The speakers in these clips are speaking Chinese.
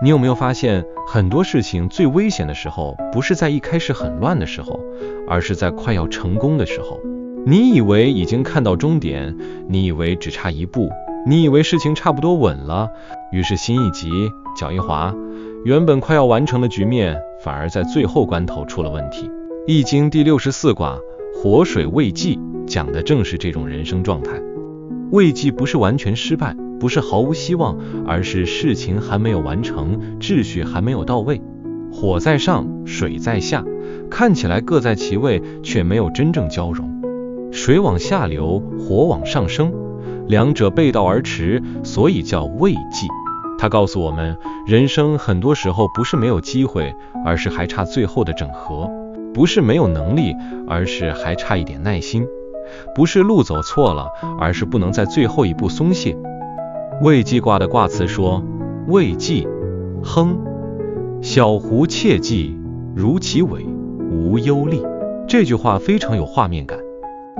你有没有发现，很多事情最危险的时候，不是在一开始很乱的时候，而是在快要成功的时候。你以为已经看到终点，你以为只差一步，你以为事情差不多稳了，于是心一急，脚一滑，原本快要完成的局面，反而在最后关头出了问题。易经第64卦火水未济，讲的正是这种人生状态。未济不是完全失败，不是毫无希望，而是事情还没有完成，秩序还没有到位。火在上，水在下，看起来各在其位，却没有真正交融。水往下流，火往上升，两者背道而驰，所以叫未济。它告诉我们，人生很多时候不是没有机会，而是还差最后的整合；不是没有能力，而是还差一点耐心；不是路走错了，而是不能在最后一步松懈。未济卦的卦辞说：未济，亨，小狐切记，如其尾，无忧虑。这句话非常有画面感。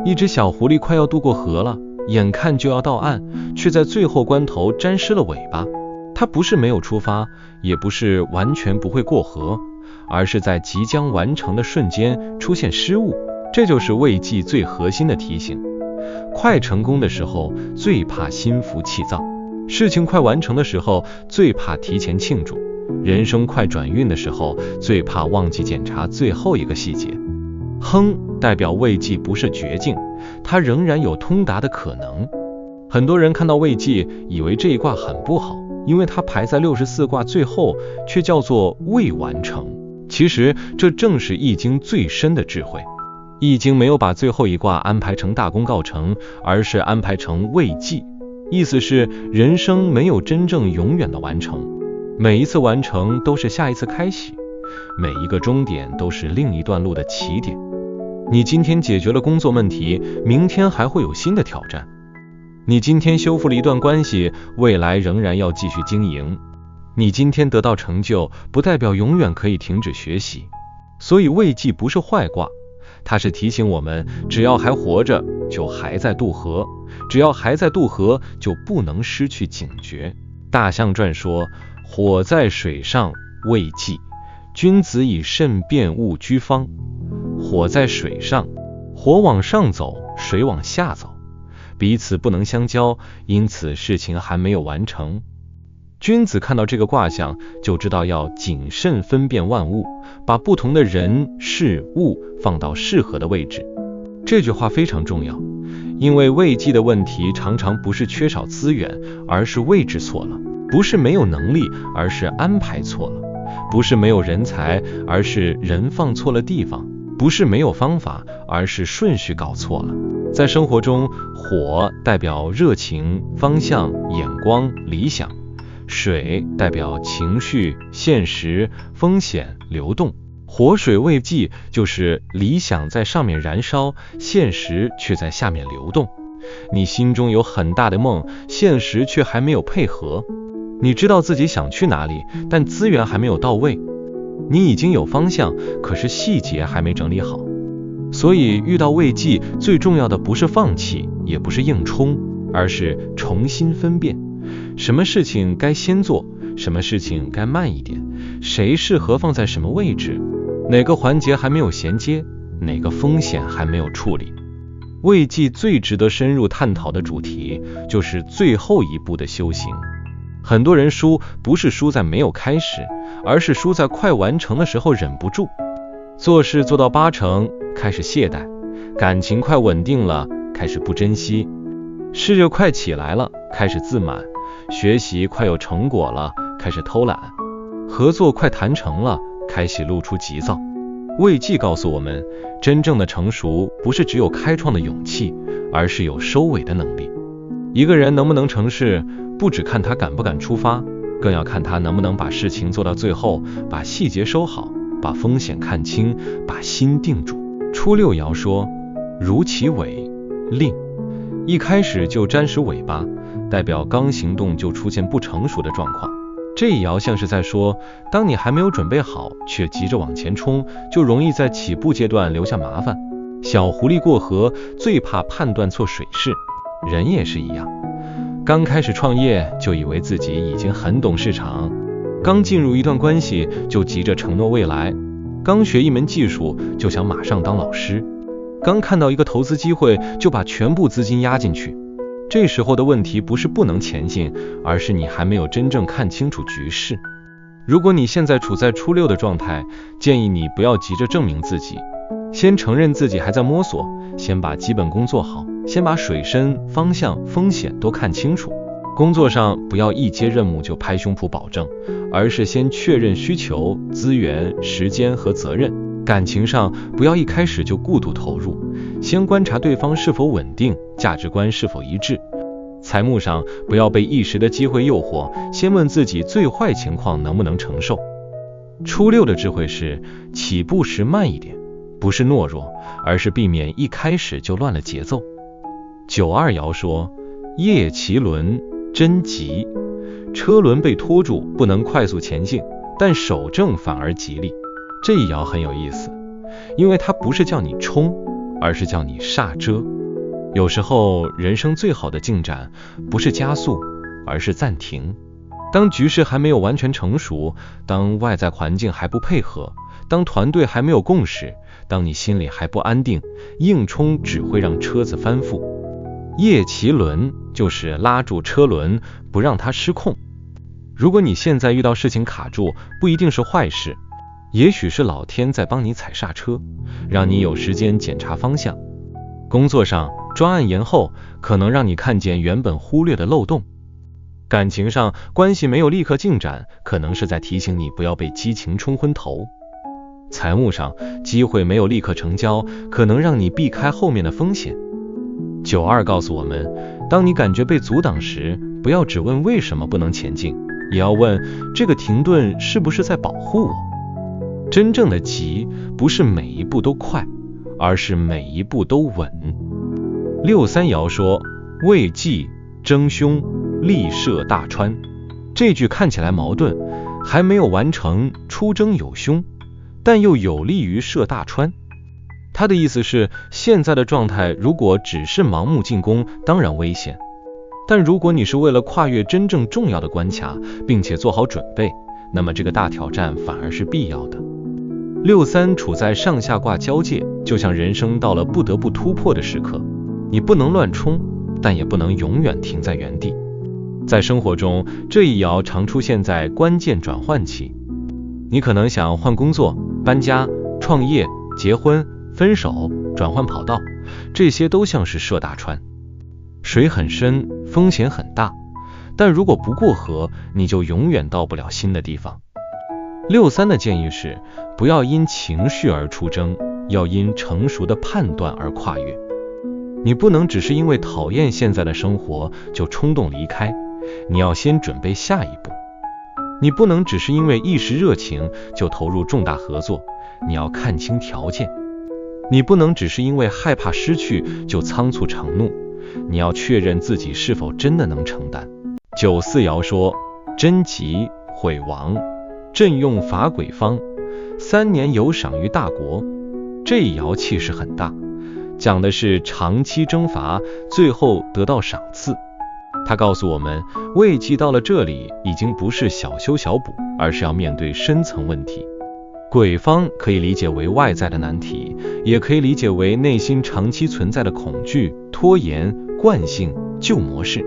一只小狐狸快要渡过河了，眼看就要到岸，却在最后关头沾湿了尾巴。它不是没有出发，也不是完全不会过河，而是在即将完成的瞬间出现失误。这就是未济最核心的提醒。快成功的时候，最怕心浮气躁；事情快完成的时候，最怕提前庆祝；人生快转运的时候，最怕忘记检查最后一个细节。亨代表未济不是绝境，它仍然有通达的可能。很多人看到未济，以为这一卦很不好，因为它排在64卦最后，却叫做未完成。其实这正是易经最深的智慧。易经没有把最后一卦安排成大功告成，而是安排成未济，意思是人生没有真正永远的完成，每一次完成都是下一次开启，每一个终点都是另一段路的起点。你今天解决了工作问题，明天还会有新的挑战。你今天修复了一段关系，未来仍然要继续经营。你今天得到成就，不代表永远可以停止学习。所以未济不是坏卦，它是提醒我们，只要还活着，就还在渡河；只要还在渡河，就不能失去警觉。大象传说：火在水上，未济，君子以慎变勿居方。火在水上，火往上走，水往下走，彼此不能相交，因此事情还没有完成。君子看到这个卦象，就知道要谨慎分辨万物，把不同的人事物放到适合的位置。这句话非常重要，因为未济的问题常常不是缺少资源，而是位置错了；不是没有能力，而是安排错了；不是没有人才，而是人放错了地方；不是没有方法，而是顺序搞错了。在生活中，火代表热情、方向、眼光、理想；水代表情绪、现实、风险、流动。火水未济就是理想在上面燃烧，现实却在下面流动。你心中有很大的梦，现实却还没有配合。你知道自己想去哪里，但资源还没有到位。你已经有方向，可是细节还没整理好。所以遇到未济，最重要的不是放弃，也不是硬冲，而是重新分辨什么事情该先做，什么事情该慢一点，谁适合放在什么位置，哪个环节还没有衔接，哪个风险还没有处理。未济最值得深入探讨的主题，就是最后一步的修行。很多人输，不是输在没有开始，而是输在快完成的时候忍不住。做事做到80%，开始懈怠；感情快稳定了，开始不珍惜；事业快起来了，开始自满；学习快有成果了，开始偷懒；合作快谈成了，开始露出急躁。未济告诉我们，真正的成熟不是只有开创的勇气，而是有收尾的能力。一个人能不能成事，不只看他敢不敢出发，更要看他能不能把事情做到最后，把细节收好，把风险看清，把心定住。初六爻说：如其尾，令。一开始就沾湿尾巴，代表刚行动就出现不成熟的状况。这一爻像是在说，当你还没有准备好，却急着往前冲，就容易在起步阶段留下麻烦。小狐狸过河，最怕判断错水势。人也是一样，刚开始创业就以为自己已经很懂市场，刚进入一段关系就急着承诺未来，刚学一门技术就想马上当老师，刚看到一个投资机会就把全部资金压进去。这时候的问题不是不能前进，而是你还没有真正看清楚局势。如果你现在处在初六的状态，建议你不要急着证明自己，先承认自己还在摸索，先把基本功做好，先把水深、方向、风险都看清楚。工作上不要一接任务就拍胸脯保证，而是先确认需求、资源、时间和责任。感情上不要一开始就过度投入，先观察对方是否稳定，价值观是否一致。财务上不要被一时的机会诱惑，先问自己最坏情况能不能承受。初六的智慧是起步时慢一点，不是懦弱，而是避免一开始就乱了节奏。92爻说，夜骑轮真急，车轮被拖住，不能快速前进，但守正反而吉利。这一爻很有意思，因为它不是叫你冲，而是叫你刹车。有时候人生最好的进展不是加速，而是暂停。当局势还没有完全成熟，当外在环境还不配合，当团队还没有共识，当你心里还不安定，硬冲只会让车子翻覆。夜骑轮就是拉住车轮，不让它失控。如果你现在遇到事情卡住，不一定是坏事，也许是老天在帮你踩刹车，让你有时间检查方向。工作上专案延后，可能让你看见原本忽略的漏洞。感情上关系没有立刻进展，可能是在提醒你不要被激情冲昏头。财务上机会没有立刻成交，可能让你避开后面的风险。92告诉我们，当你感觉被阻挡时，不要只问为什么不能前进，也要问这个停顿是不是在保护我。真正的急不是每一步都快，而是每一步都稳。63爻说，未济争凶，力涉大川。这句看起来矛盾，还没有完成出征有凶，但又有利于涉大川。他的意思是，现在的状态如果只是盲目进攻，当然危险，但如果你是为了跨越真正重要的关卡，并且做好准备，那么这个大挑战反而是必要的。63处在上下卦交界，就像人生到了不得不突破的时刻，你不能乱冲，但也不能永远停在原地。在生活中，这一爻常出现在关键转换期。你可能想换工作、搬家、创业、结婚、分手、转换跑道，这些都像是涉大川，水很深，风险很大，但如果不过河，你就永远到不了新的地方。63的建议是，不要因情绪而出征，要因成熟的判断而跨越。你不能只是因为讨厌现在的生活就冲动离开，你要先准备下一步。你不能只是因为一时热情就投入重大合作，你要看清条件。你不能只是因为害怕失去就仓促承诺，你要确认自己是否真的能承担。94爻说，贞吉毁亡，朕用法鬼方，3年有赏于大国。这一爻气势很大，讲的是长期征伐，最后得到赏赐。他告诉我们，未济到了这里，已经不是小修小补，而是要面对深层问题。鬼方可以理解为外在的难题，也可以理解为内心长期存在的恐惧、拖延、惯性、旧模式。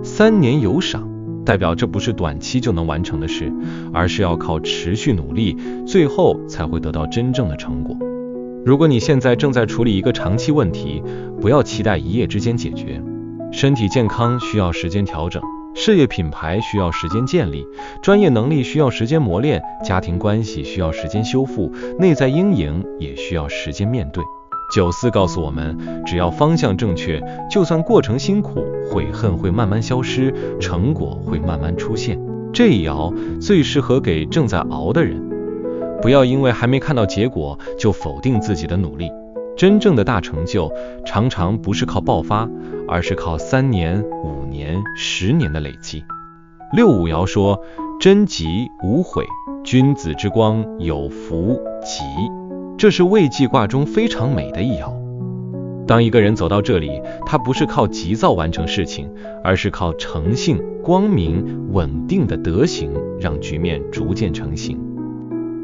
3年有赏，代表这不是短期就能完成的事，而是要靠持续努力，最后才会得到真正的成果。如果你现在正在处理一个长期问题，不要期待一夜之间解决。身体健康需要时间调整，事业品牌需要时间建立，专业能力需要时间磨练，家庭关系需要时间修复，内在阴影也需要时间面对。94告诉我们，只要方向正确，就算过程辛苦，悔恨会慢慢消失，成果会慢慢出现。这一爻最适合给正在熬的人，不要因为还没看到结果就否定自己的努力。真正的大成就常常不是靠爆发，而是靠3年、5年、10年的累积。65爻说，贞吉无悔，君子之光有福吉。这是未济卦中非常美的一爻。当一个人走到这里，他不是靠急躁完成事情，而是靠诚信、光明、稳定的德行，让局面逐渐成型。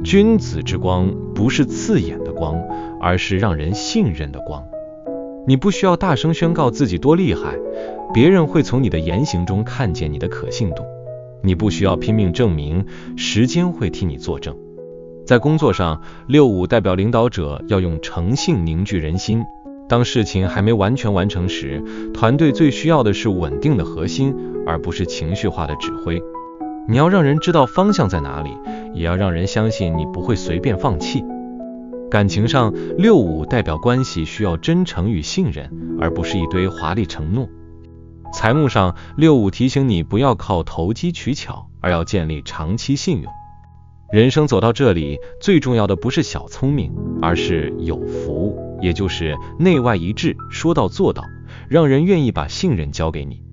君子之光不是刺眼的光，而是让人信任的光。你不需要大声宣告自己多厉害，别人会从你的言行中看见你的可信度。你不需要拼命证明，时间会替你作证。在工作上，65代表领导者要用诚信凝聚人心。当事情还没完全完成时，团队最需要的是稳定的核心，而不是情绪化的指挥。你要让人知道方向在哪里，也要让人相信你不会随便放弃。感情上，65代表关系需要真诚与信任，而不是一堆华丽承诺。财务上，65提醒你不要靠投机取巧，而要建立长期信用。人生走到这里，最重要的不是小聪明，而是有福，也就是内外一致，说到做到，让人愿意把信任交给你。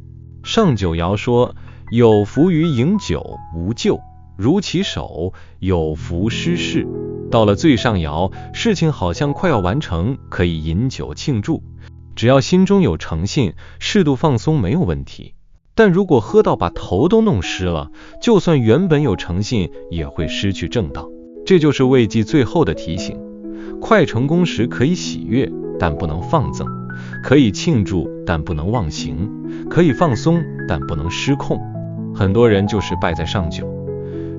上九爻说，有福于饮酒无咎，如其手，有福失事。到了最上爻，事情好像快要完成，可以饮酒庆祝。只要心中有诚信，适度放松没有问题。但如果喝到把头都弄湿了，就算原本有诚信，也会失去正道。这就是魏纪最后的提醒。快成功时可以喜悦，但不能放纵；可以庆祝，但不能忘形；可以放松，但不能失控。很多人就是败在上九。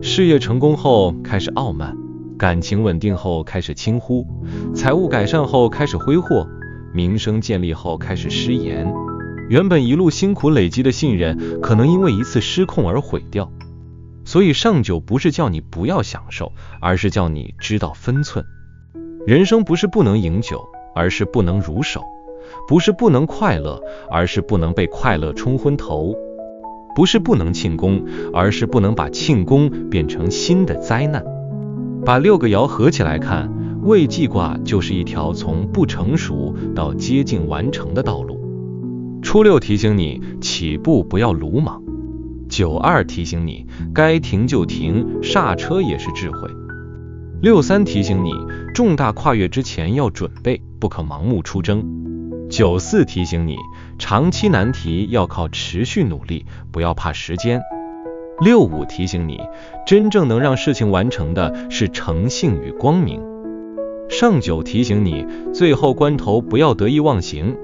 事业成功后开始傲慢，感情稳定后开始轻忽，财务改善后开始挥霍，名声建立后开始失言。原本一路辛苦累积的信任，可能因为一次失控而毁掉。所以上九不是叫你不要享受，而是叫你知道分寸。人生不是不能饮酒，而是不能入手；不是不能快乐，而是不能被快乐冲昏头；不是不能庆功，而是不能把庆功变成新的灾难。把6个爻合起来看，未济卦就是一条从不成熟到接近完成的道路。初六提醒你起步不要鲁莽，92提醒你该停就停，刹车也是智慧。63提醒你重大跨越之前要准备，不可盲目出征。94提醒你长期难题要靠持续努力，不要怕时间。65提醒你真正能让事情完成的是诚信与光明。上九提醒你最后关头不要得意忘形。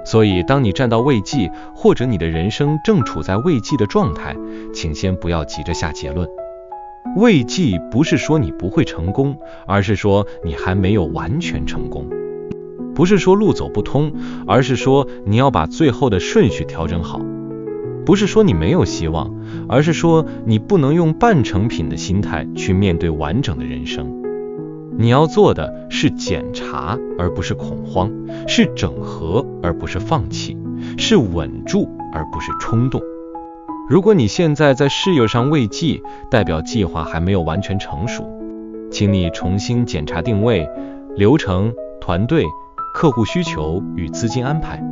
所以当你站到未济，或者你的人生正处在未济的状态，请先不要急着下结论。未济不是说你不会成功，而是说你还没有完全成功。不是说路走不通，而是说你要把最后的顺序调整好。不是说你没有希望，而是说你不能用半成品的心态去面对完整的人生。你要做的是检查，而不是恐慌；是整合，而不是放弃；是稳住，而不是冲动。如果你现在在事业上未济，代表计划还没有完全成熟，请你重新检查定位、流程、团队、客户需求与资金安排。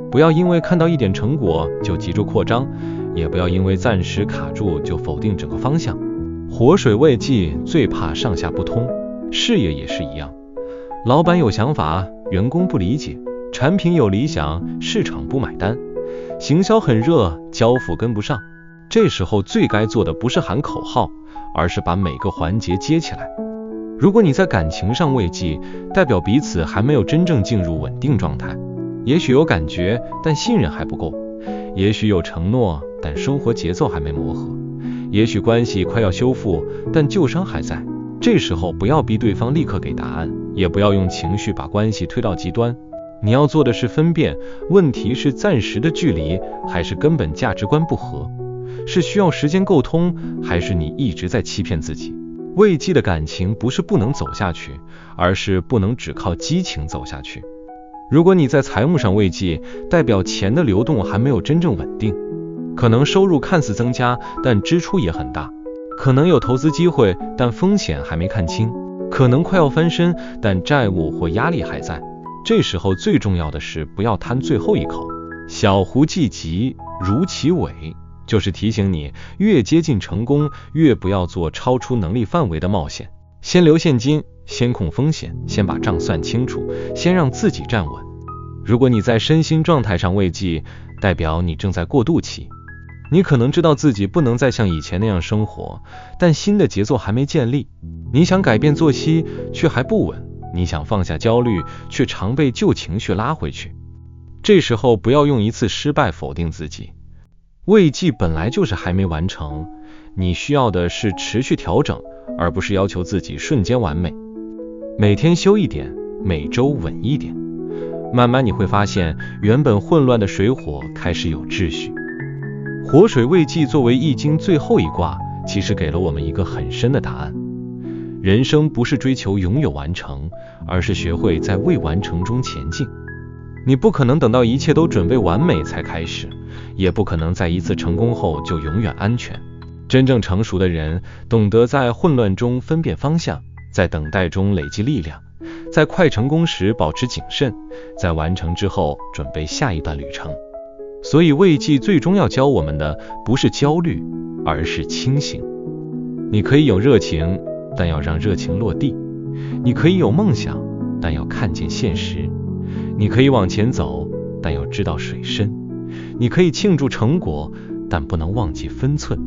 不要因为看到一点成果就急着扩张，也不要因为暂时卡住就否定整个方向。活水未济，最怕上下不通。事业也是一样，老板有想法，员工不理解；产品有理想，市场不买单；行销很热，交付跟不上。这时候最该做的不是喊口号，而是把每个环节接起来。如果你在感情上未济，代表彼此还没有真正进入稳定状态。也许有感觉，但信任还不够；也许有承诺，但生活节奏还没磨合；也许关系快要修复，但旧伤还在。这时候不要逼对方立刻给答案，也不要用情绪把关系推到极端。你要做的是分辨，问题是暂时的距离，还是根本价值观不合？是需要时间沟通，还是你一直在欺骗自己？未济的感情不是不能走下去，而是不能只靠激情走下去。如果你在财务上未济，代表钱的流动还没有真正稳定，可能收入看似增加，但支出也很大。可能有投资机会，但风险还没看清；可能快要翻身，但债务或压力还在。这时候最重要的是不要贪最后一口。小狐忌急，如其尾，就是提醒你，越接近成功，越不要做超出能力范围的冒险。先留现金，先控风险，先把账算清楚，先让自己站稳。如果你在身心状态上未济，代表你正在过渡期。你可能知道自己不能再像以前那样生活，但新的节奏还没建立。你想改变作息，却还不稳；你想放下焦虑，却常被旧情绪拉回去。这时候不要用一次失败否定自己，慰藉本来就是还没完成，你需要的是持续调整，而不是要求自己瞬间完美。每天修一点，每周稳一点，慢慢你会发现，原本混乱的水火开始有秩序。活水未济作为易经最后一卦，其实给了我们一个很深的答案。人生不是追求拥有完成，而是学会在未完成中前进。你不可能等到一切都准备完美才开始，也不可能在一次成功后就永远安全。真正成熟的人，懂得在混乱中分辨方向，在等待中累积力量，在快成功时保持谨慎，在完成之后准备下一段旅程。所以慰藉最终要教我们的不是焦虑，而是清醒。你可以有热情，但要让热情落地；你可以有梦想，但要看见现实；你可以往前走，但要知道水深；你可以庆祝成果，但不能忘记分寸。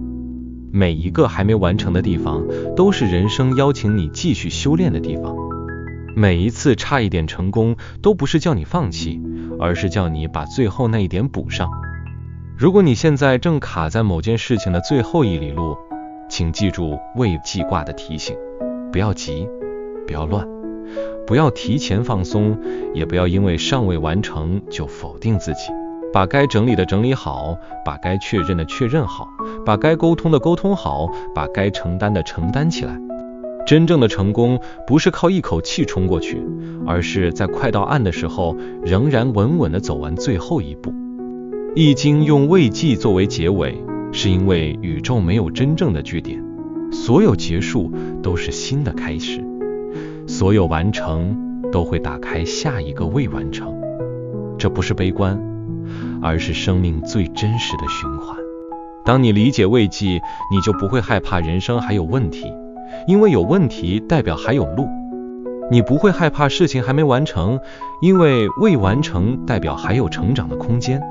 每一个还没完成的地方，都是人生邀请你继续修炼的地方。每一次差一点成功，都不是叫你放弃，而是叫你把最后那一点补上。如果你现在正卡在某件事情的最后一里路，请记住未济卦的提醒，不要急，不要乱，不要提前放松，也不要因为尚未完成就否定自己。把该整理的整理好，把该确认的确认好，把该沟通的沟通好，把该承担的承担起来。真正的成功不是靠一口气冲过去，而是在快到岸的时候，仍然稳稳地走完最后一步。易经用慰藉作为结尾，是因为宇宙没有真正的句点，所有结束都是新的开始，所有完成都会打开下一个未完成。这不是悲观，而是生命最真实的循环。当你理解慰藉，你就不会害怕人生还有问题，因为有问题代表还有路。你不会害怕事情还没完成，因为未完成代表还有成长的空间。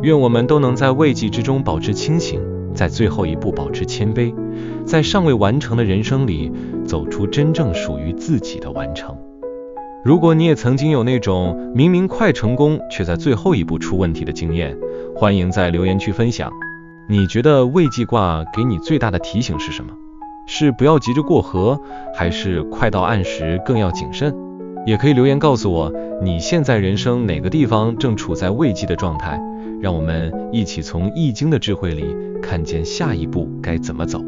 愿我们都能在慰藉之中保持清醒，在最后一步保持谦卑，在尚未完成的人生里走出真正属于自己的完成。如果你也曾经有那种明明快成功却在最后一步出问题的经验，欢迎在留言区分享。你觉得慰藉卦给你最大的提醒是什么？是不要急着过河，还是快到岸时更要谨慎？也可以留言告诉我，你现在人生哪个地方正处在慰藉的状态，让我们一起从易经的智慧里看见下一步该怎么走。